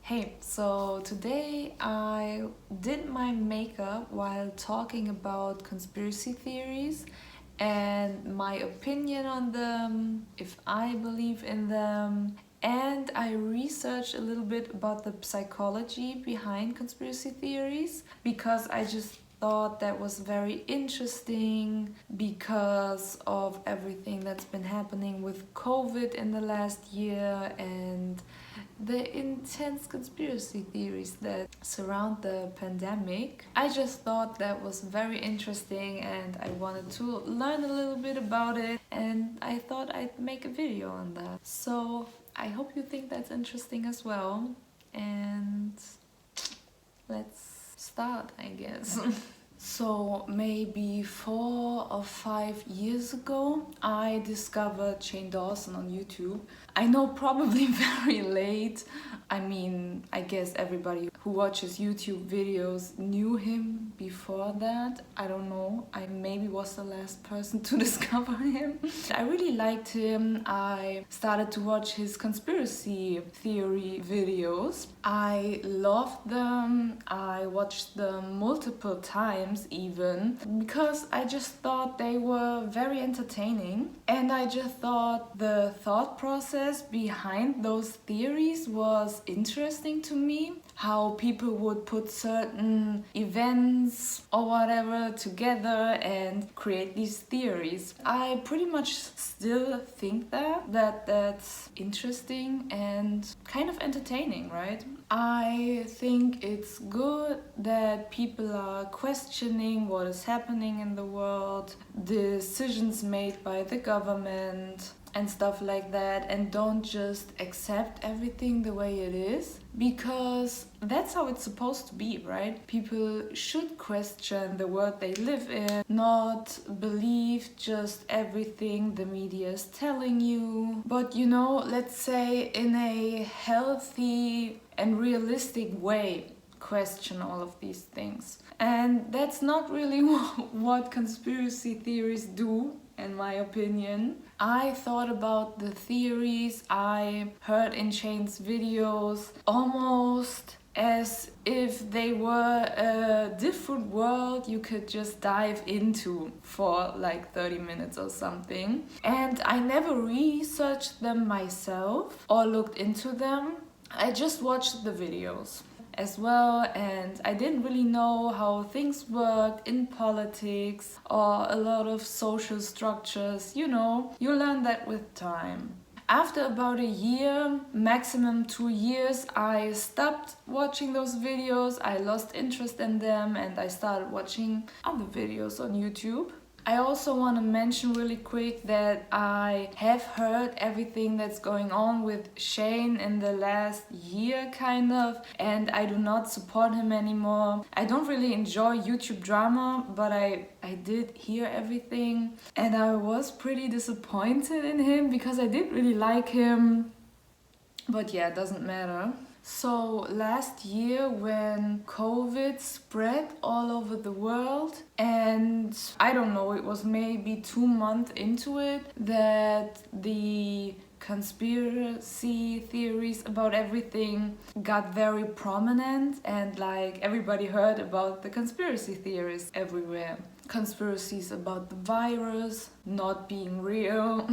Hey, so today I did my makeup while talking about conspiracy theories and my opinion on them, if I believe in them, and I researched a little bit about the psychology behind conspiracy theories because I just thought that was very interesting because of everything that's been happening with COVID in the last year and the intense conspiracy theories that surround the pandemic. I just thought that was very interesting and I wanted to learn a little bit about it, and I thought I'd make a video on that. So I hope you think that's interesting as well, and let's start, I guess. So maybe 4 or 5 years ago, I discovered Shane Dawson on YouTube. I know, probably very late. I guess everybody who watches YouTube videos knew him before that. I don't know. I maybe was the last person to discover him. I really liked him. I started to watch his conspiracy theory videos. I loved them. I watched them multiple times even because I just thought they were very entertaining, and I just thought the thought process behind those theories was interesting to me. How people would put certain events or whatever together and create these theories. I pretty much still think that's interesting and kind of entertaining, right? I think it's good that people are questioning what is happening in the world, decisions made by the government and stuff like that, and don't just accept everything the way it is, because that's how it's supposed to be, right? People should question the world they live in, not believe just everything the media is telling you, but let's say in a healthy and realistic way, question all of these things. And that's not really what conspiracy theories do, in my opinion. I thought about the theories I heard in Shane's videos almost as if they were a different world you could just dive into for like 30 minutes or something. And I never researched them myself or looked into them. I just watched the videos as well, and I didn't really know how things worked in politics or a lot of social structures. You learn that with time. After about a year, maximum 2 years, I stopped watching those videos. I lost interest in them and I started watching other videos on YouTube. I also want to mention really quick that I have heard everything that's going on with Shane in the last year, kind of, and I do not support him anymore. I don't really enjoy YouTube drama, but I did hear everything, and I was pretty disappointed in him because I did really like him. But yeah, it doesn't matter. So last year when COVID spread all over the world, and I don't know, it was maybe 2 months into it that the conspiracy theories about everything got very prominent, and like everybody heard about the conspiracy theories everywhere. Conspiracies about the virus not being real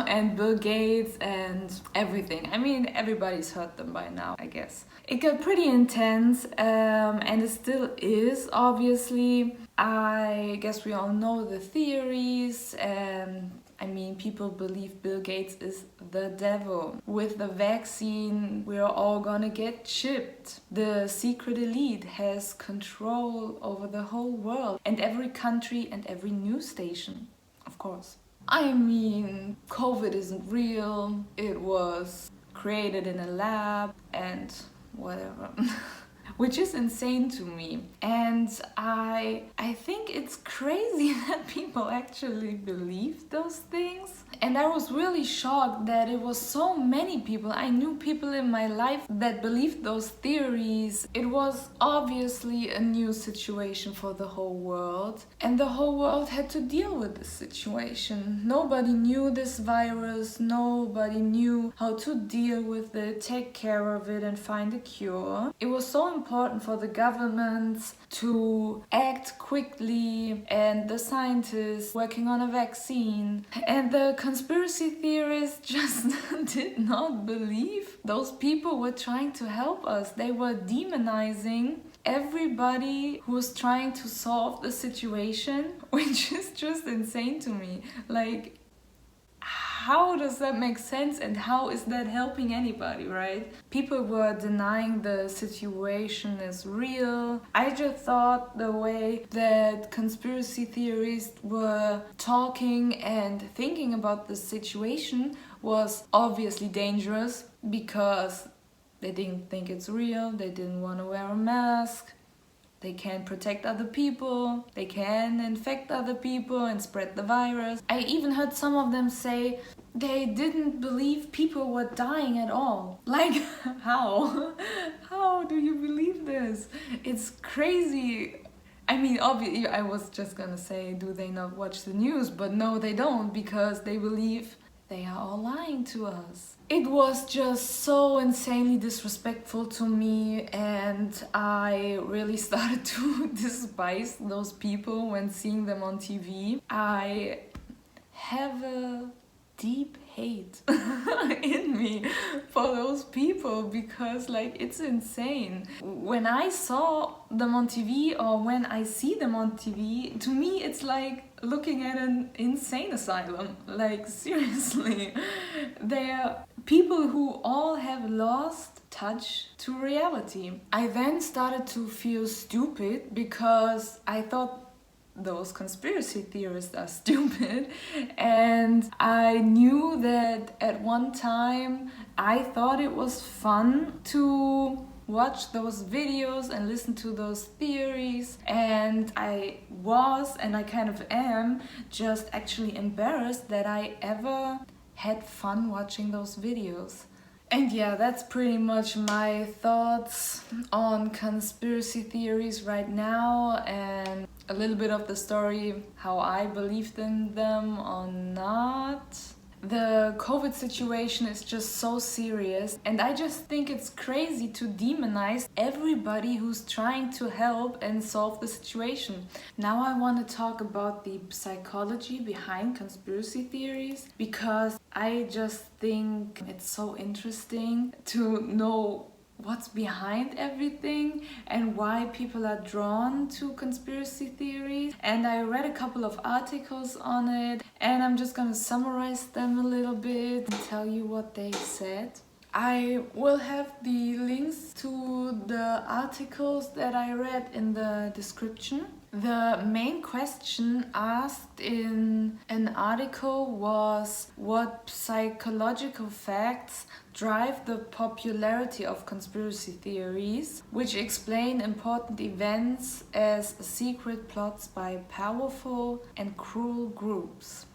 and Bill Gates and everything. Everybody's heard them by now, I guess. It got pretty intense, and it still is, obviously. I guess we all know the theories, and people believe Bill Gates is the devil. With the vaccine, we're all gonna get chipped. The secret elite has control over the whole world and every country and every news station, of course. COVID isn't real. It was created in a lab and whatever. which is insane to me. And I think it's crazy that people actually believe those things. And I was really shocked that it was so many people. I knew people in my life that believed those theories. It was obviously a new situation for the whole world, and the whole world had to deal with this situation. Nobody knew this virus, nobody knew how to deal with it, take care of it, and find a cure. It was so important for the governments to act quickly, and the scientists working on a vaccine, and the conspiracy theorists just did not believe those people were trying to help us. They were demonizing everybody who was trying to solve the situation, which is just insane to me. Like, how does that make sense, and how is that helping anybody, right? People were denying the situation is real. I just thought the way that conspiracy theorists were talking and thinking about the situation was obviously dangerous, because they didn't think it's real, they didn't want to wear a mask, they can't protect other people, they can infect other people and spread the virus. I even heard some of them say they didn't believe people were dying at all. Like, how? How do you believe this? It's crazy. I mean, obviously, I was just gonna say, do they not watch the news? But no, they don't, because they believe they are all lying to us. It was just so insanely disrespectful to me, and I really started to despise those people when seeing them on TV. I have a deep hate in me for those people, because like, it's insane. When I saw them on TV, or when I see them on TV, to me it's like looking at an insane asylum. Like, seriously, they're people who all have lost touch to reality. I then started to feel stupid, because I thought those conspiracy theorists are stupid, and I knew that at one time I thought it was fun to watch those videos and listen to those theories, and I was, and I kind of am, just actually embarrassed that I ever had fun watching those videos. And yeah, that's pretty much my thoughts on conspiracy theories right now, and a little bit of the story, how I believed in them or not. The COVID situation is just so serious, and I just think it's crazy to demonize everybody who's trying to help and solve the situation. Now I want to talk about the psychology behind conspiracy theories, because I just think it's so interesting to know what's behind everything and why people are drawn to conspiracy theories. And I read a couple of articles on it, and I'm just gonna summarize them a little bit and tell you what they said. I will have the links to the articles that I read in the description. The main question asked in an article was what psychological facts drive the popularity of conspiracy theories, which explain important events as secret plots by powerful and cruel groups.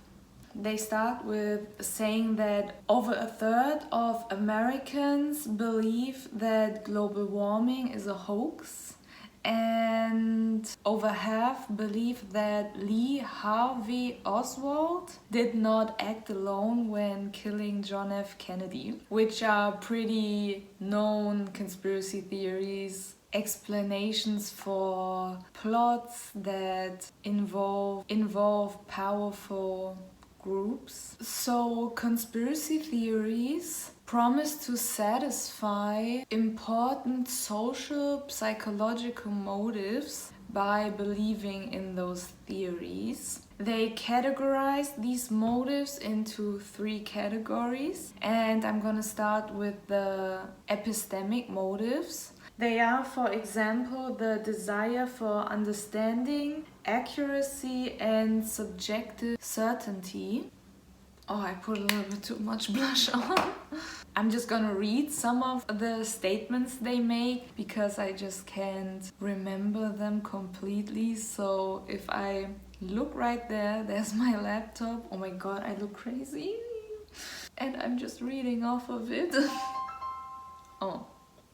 They start with saying that over a third of Americans believe that global warming is a hoax, and over half believe that Lee Harvey Oswald did not act alone when killing John F. Kennedy, which are pretty known conspiracy theories, explanations for plots that involve powerful groups. So conspiracy theories promise to satisfy important social psychological motives by believing in those theories. They categorize these motives into 3 categories, and I'm gonna start with the epistemic motives. They are, for example, the desire for understanding, accuracy, and subjective certainty. Oh, I put a little bit too much blush on. I'm just gonna read some of the statements they make because I just can't remember them completely. So if I look right there, there's my laptop. Oh my god, I look crazy. And I'm just reading off of it. Oh.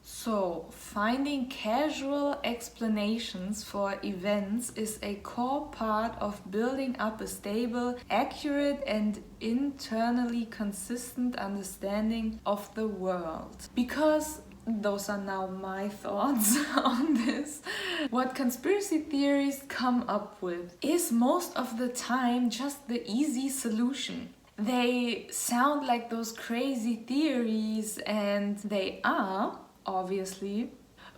So, finding casual explanations for events is a core part of building up a stable, accurate, and internally consistent understanding of the world. Because those are now my thoughts on this. What conspiracy theories come up with is most of the time just the easy solution. They sound like those crazy theories, and they are, obviously,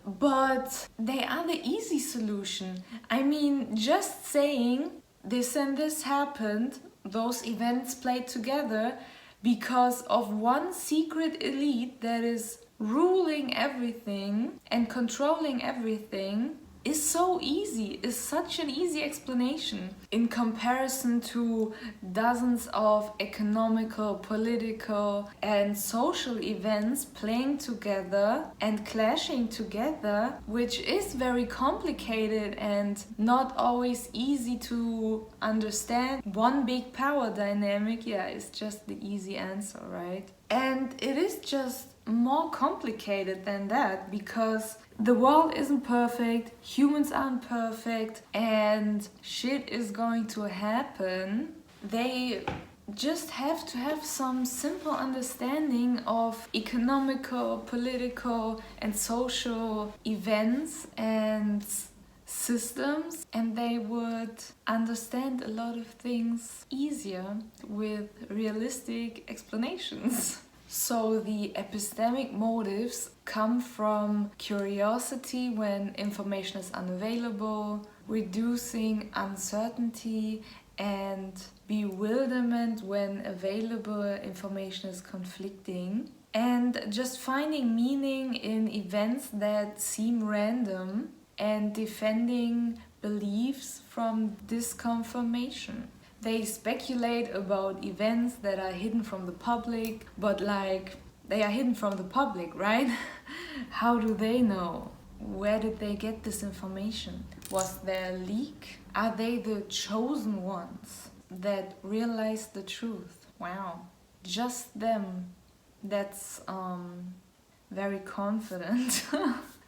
but they are the easy solution. I mean, just saying this and this happened, those events played together because of one secret elite that is ruling everything and controlling everything is so easy, is such an easy explanation in comparison to dozens of economical, political, and social events playing together and clashing together, which is very complicated and not always easy to understand. One big power dynamic, yeah, is just the easy answer, right? And it is just more complicated than that because the world isn't perfect, humans aren't perfect, and shit is going to happen. They just have to have some simple understanding of economical, political, and social events and systems, and they would understand a lot of things easier with realistic explanations. So the epistemic motives come from curiosity when information is unavailable, reducing uncertainty, and bewilderment when available information is conflicting, and just finding meaning in events that seem random and defending beliefs from disconfirmation. They speculate about events that are hidden from the public, but like, they are hidden from the public, right? How do they know? Where did they get this information? Was there a leak? Are they the chosen ones that realize the truth? Wow, just them. That's very confident.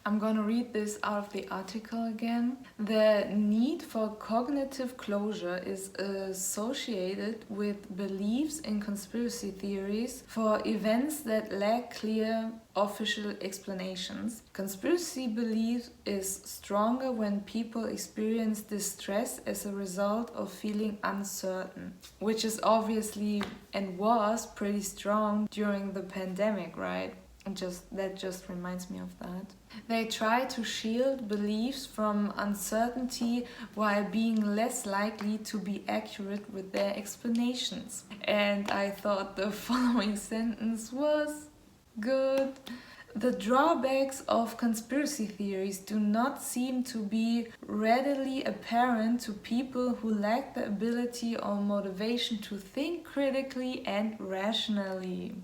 I'm gonna read this out of the article again. The need for cognitive closure is associated with beliefs in conspiracy theories for events that lack clear official explanations. Conspiracy belief is stronger when people experience distress as a result of feeling uncertain, which is obviously and was pretty strong during the pandemic, right? That just reminds me of that. They try to shield beliefs from uncertainty while being less likely to be accurate with their explanations. And I thought the following sentence was good. The drawbacks of conspiracy theories do not seem to be readily apparent to people who lack the ability or motivation to think critically and rationally.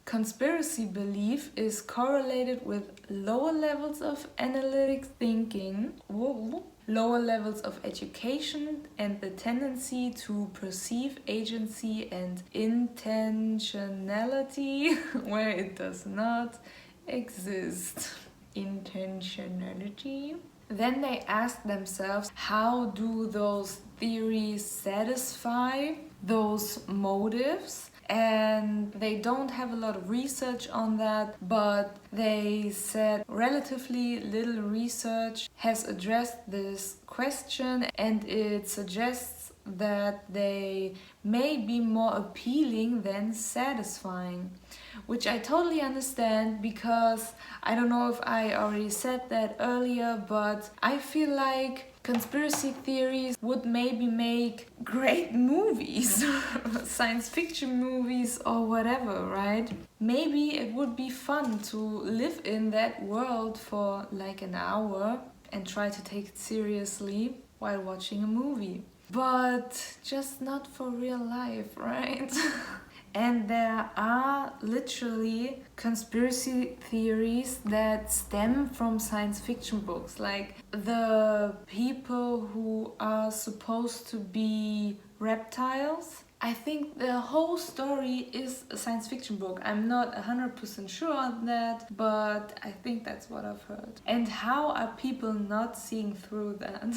Conspiracy belief is correlated with lower levels of analytic thinking, lower levels of education, and the tendency to perceive agency and intentionality where it does not exist. Intentionality. Then they ask themselves, how do those theories satisfy those motives? And they don't have a lot of research on that, but they said relatively little research has addressed this question, and it suggests that they may be more appealing than satisfying, which I totally understand because I don't know if I already said that earlier, but I feel like conspiracy theories would maybe make great movies, science fiction movies or whatever, right? Maybe it would be fun to live in that world for like an hour and try to take it seriously while watching a movie. But just not for real life, right? And there are literally conspiracy theories that stem from science fiction books. Like the people who are supposed to be reptiles. I think the whole story is a science fiction book. I'm not 100% sure on that, but I think that's what I've heard. And how are people not seeing through that?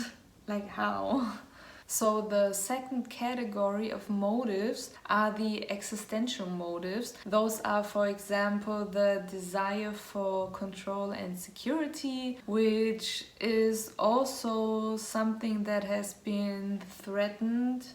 Like how? So the second category of motives are the existential motives. Those are, for example, the desire for control and security, which is also something that has been threatened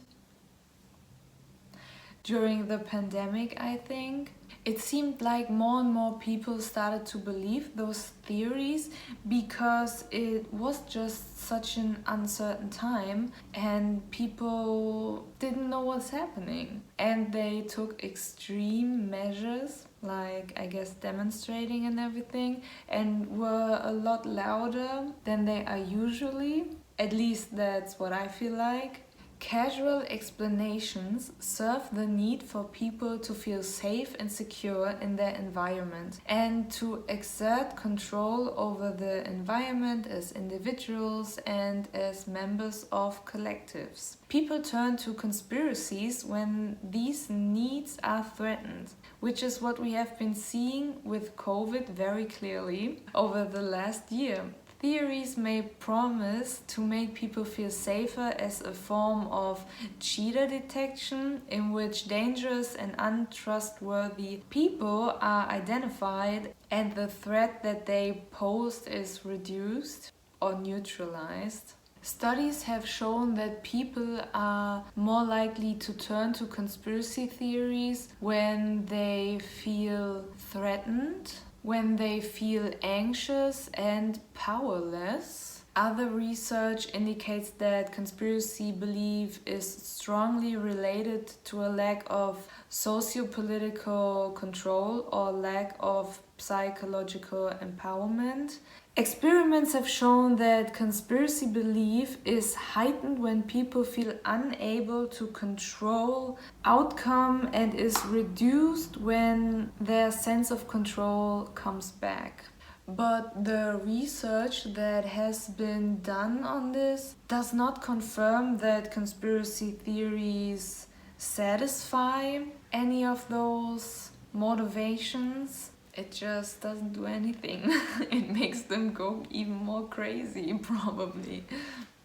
during the pandemic, I think. It seemed like more and more people started to believe those theories because it was just such an uncertain time and people didn't know what's happening. And they took extreme measures, like I guess demonstrating and everything, and were a lot louder than they are usually. At least that's what I feel like. Casual explanations serve the need for people to feel safe and secure in their environment and to exert control over the environment as individuals and as members of collectives. People turn to conspiracies when these needs are threatened, which is what we have been seeing with COVID very clearly over the last year. Theories may promise to make people feel safer as a form of cheater detection in which dangerous and untrustworthy people are identified and the threat that they pose is reduced or neutralized. Studies have shown that people are more likely to turn to conspiracy theories when they feel threatened, when they feel anxious and powerless. Other research indicates that conspiracy belief is strongly related to a lack of socio-political control or lack of psychological empowerment. Experiments have shown that conspiracy belief is heightened when people feel unable to control outcome and is reduced when their sense of control comes back. But the research that has been done on this does not confirm that conspiracy theories satisfy any of those motivations. It just doesn't do anything. It makes them go even more crazy, probably.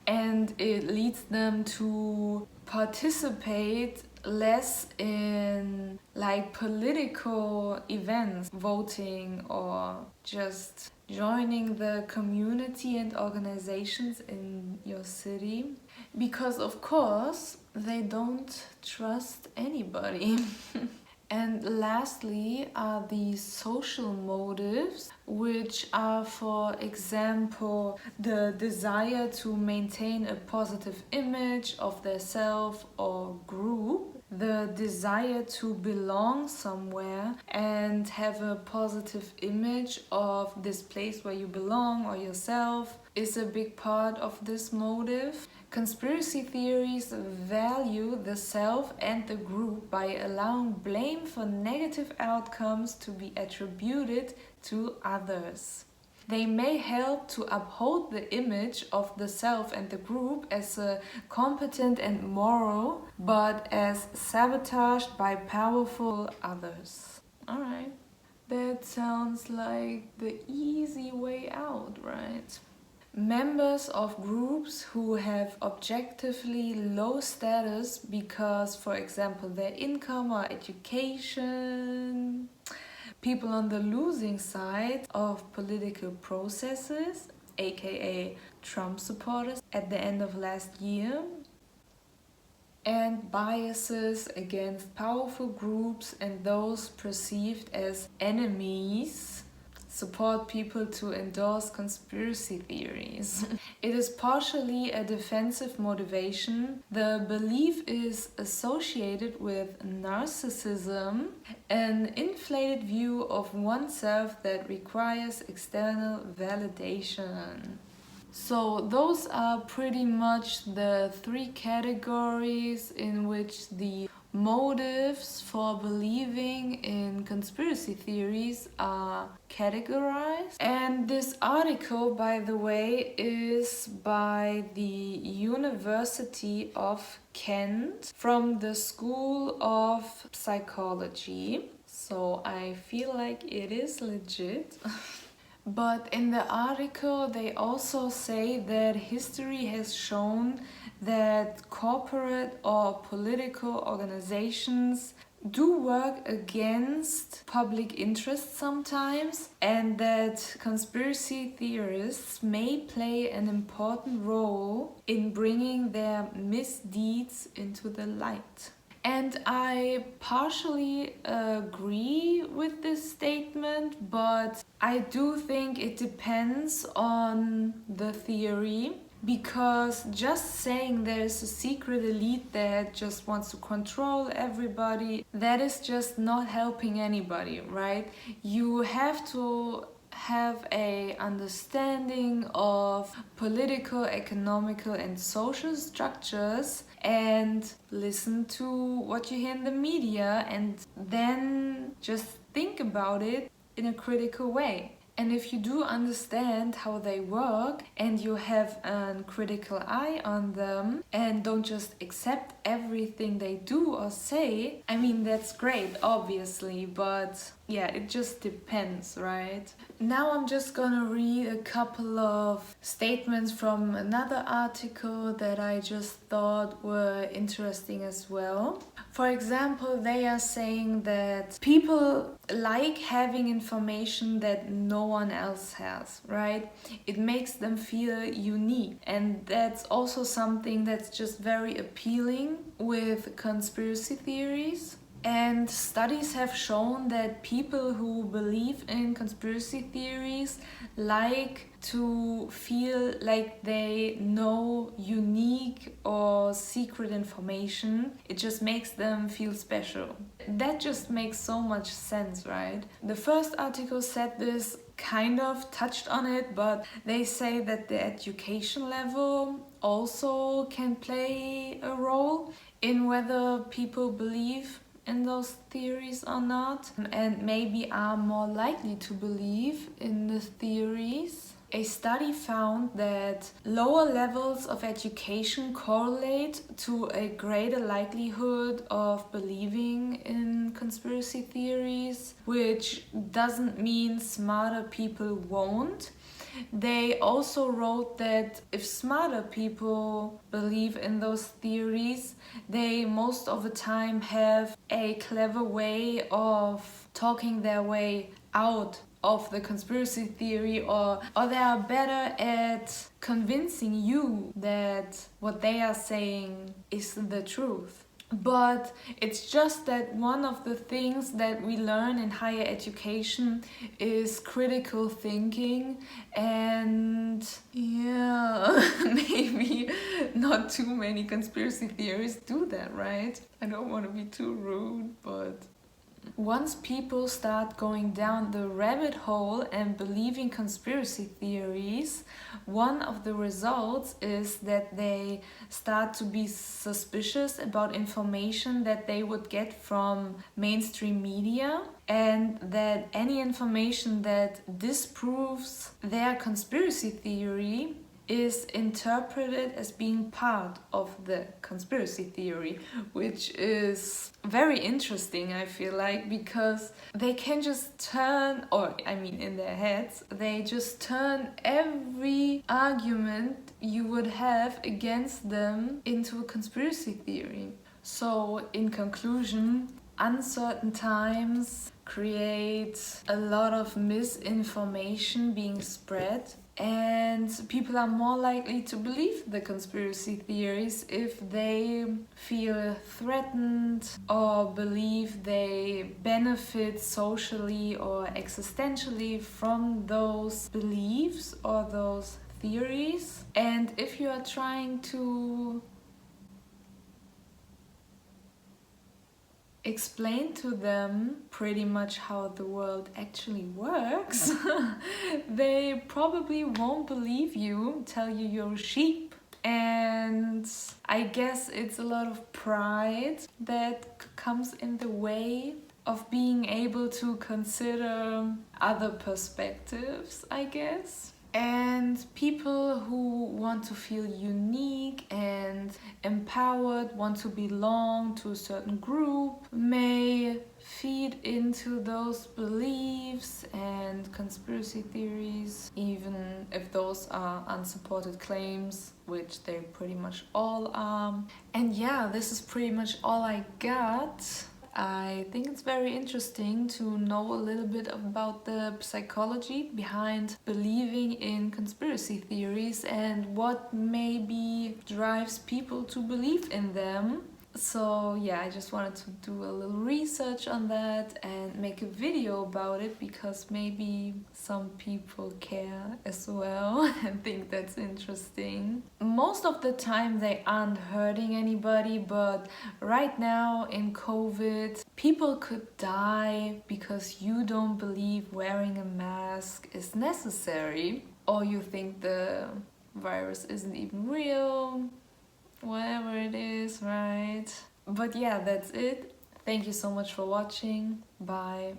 And it leads them to participate less in like political events, voting or just joining the community and organizations in your city. Because of course, they don't trust anybody. And lastly are the social motives, which are, for example, the desire to maintain a positive image of their self or group, the desire to belong somewhere and have a positive image of this place where you belong or yourself is a big part of this motive. Conspiracy theories value the self and the group by allowing blame for negative outcomes to be attributed to others. They may help to uphold the image of the self and the group as competent and moral, but as sabotaged by powerful others. Alright, that sounds like the easy way out, right? Members of groups who have objectively low status because, for example, their income or education, people on the losing side of political processes, aka Trump supporters at the end of last year, and biases against powerful groups and those perceived as enemies support people to endorse conspiracy theories. It is partially a defensive motivation. The belief is associated with narcissism, an inflated view of oneself that requires external validation. So those are pretty much the three categories in which the motives for believing in conspiracy theories are categorized. And this article, by the way, is by the University of Kent from the School of Psychology. So I feel like it is legit. But in the article, they also say that history has shown that corporate or political organizations do work against public interest sometimes, and that conspiracy theorists may play an important role in bringing their misdeeds into the light. And I partially agree with this statement, but I do think it depends on the theory, because just saying there's a secret elite that just wants to control everybody, that is just not helping anybody, right? You have to have a understanding of political, economical, and social structures and listen to what you hear in the media, and then just think about it in a critical way. And if you do understand how they work and you have a critical eye on them and don't just accept everything they do or say, I mean, that's great, obviously, but yeah, it just depends, right? Now I'm just gonna read a couple of statements from another article that I just thought were interesting as well. For example, they are saying that people like having information that no one else has, right? It makes them feel unique, and that's also something that's just very appealing with conspiracy theories. And studies have shown that people who believe in conspiracy theories like to feel like they know unique or secret information. It just makes them feel special. That just makes so much sense, right? The first article said this, kind of touched on it, but they say that the education level also can play a role in whether people believe in those theories or not, and maybe are more likely to believe in the theories. A study found that lower levels of education correlate to a greater likelihood of believing in conspiracy theories, which doesn't mean smarter people won't. They also wrote that if smarter people believe in those theories, they most of the time have a clever way of talking their way out of the conspiracy theory, or they are better at convincing you that what they are saying is the truth. But it's just that one of the things that we learn in higher education is critical thinking, and yeah, maybe not too many conspiracy theorists do that, right? I don't want to be too rude, but once people start going down the rabbit hole and believing conspiracy theories, one of the results is that they start to be suspicious about information that they would get from mainstream media, and that any information that disproves their conspiracy theory is interpreted as being part of the conspiracy theory, which is very interesting, I feel like, because they can just turn, or I mean in their heads, they just turn every argument you would have against them into a conspiracy theory. So in conclusion, uncertain times create a lot of misinformation being spread, and people are more likely to believe the conspiracy theories if they feel threatened or believe they benefit socially or existentially from those beliefs or those theories. And if you are trying to explain to them pretty much how the world actually works, they probably won't believe you, tell you you're sheep. And I guess it's a lot of pride that comes in the way of being able to consider other perspectives, I guess. And people who want to feel unique and empowered, want to belong to a certain group, may feed into those beliefs and conspiracy theories, even if those are unsupported claims, which they pretty much all are. And yeah, this is pretty much all I got. I think it's very interesting to know a little bit about the psychology behind believing in conspiracy theories and what maybe drives people to believe in them. So yeah, I just wanted to do a little research on that and make a video about it because maybe some people care as well and think that's interesting. Most of the time they aren't hurting anybody, but right now in COVID, people could die because you don't believe wearing a mask is necessary, or you think the virus isn't even real. Whatever it is, right? But yeah, that's it. Thank you so much for watching. Bye.